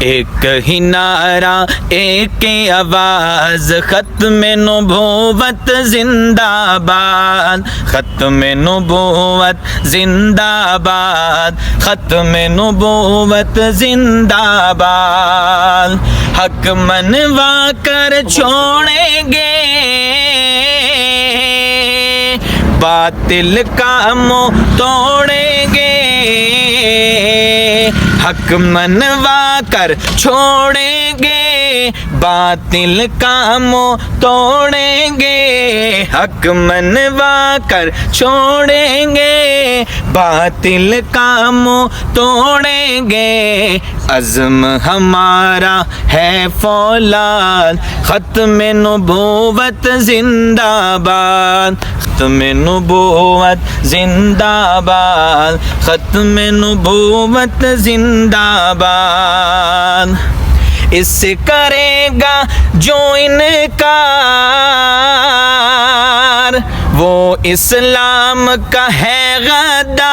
ایک ہی نعرہ ایک ہی آواز، ختم نبوت زندہ باد، ختم نبوت زندہ باد، ختم نبوت زندہ باد۔ حق منوا کر چھوڑیں گے باطل کا منہ توڑیں گے، حق منوا کر چھوڑیں گے باطل کا منہ توڑیں گے، حق منوا کر چھوڑیں گے باطل کا منہ توڑیں گے۔ عزم ہمارا ہے فولاد، ختم نبوت زندہ باد، ختم نبوت زندہ باد، ختم نبوت زندہ باد۔ اس سے کرے گا جو انکار، وہ اسلام کا ہے غدار،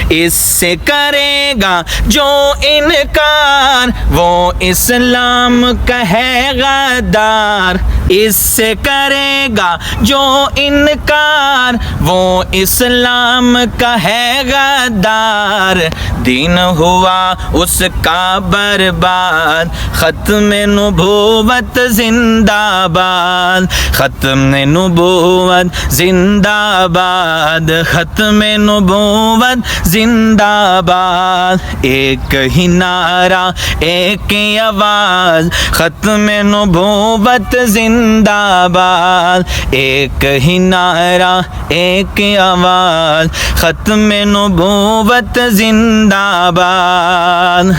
اس سے کرے گا جو انکار، وہ اسلام کا ہے غدار، اس سے کرے گا جو انکار، وہ اسلام کا ہے غدار۔ دین ہوا اس کا برباد، ختم نبوت زندہ باد، ختم نبوت زندہ باد، ختم نبوت زندہ باد۔ ایک ہی نعرہ ایک ہی آواز، ختم نبوت زندہ باد، ایک ہی نعرہ ایک ہی آواز، ختم نبوت زندہ باد۔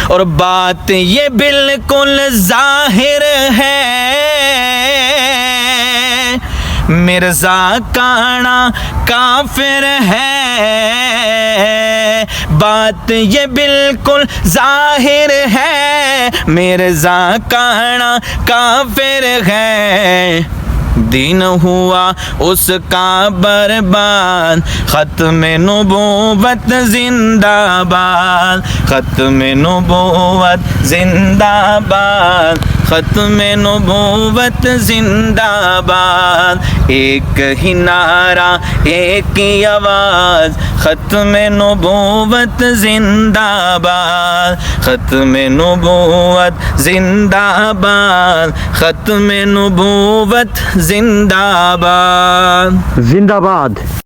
اور بات یہ بالکل ظاہر ہے، مرزا کانا کافر ہے، بات یہ بالکل ظاہر ہے، مرزا کانا کافر ہے۔ دین ہوا اس کا برباد، ختم نبوت زندہ باد، ختم نبوت زندہ باد، ختم نبوت زندہ باد۔ ایک ہی نعرہ ایک ہی آواز، ختم نبوت زندہ باد، ختم نبوت زندہ باد، ختم نبوت زندہ باد، زندہ باد۔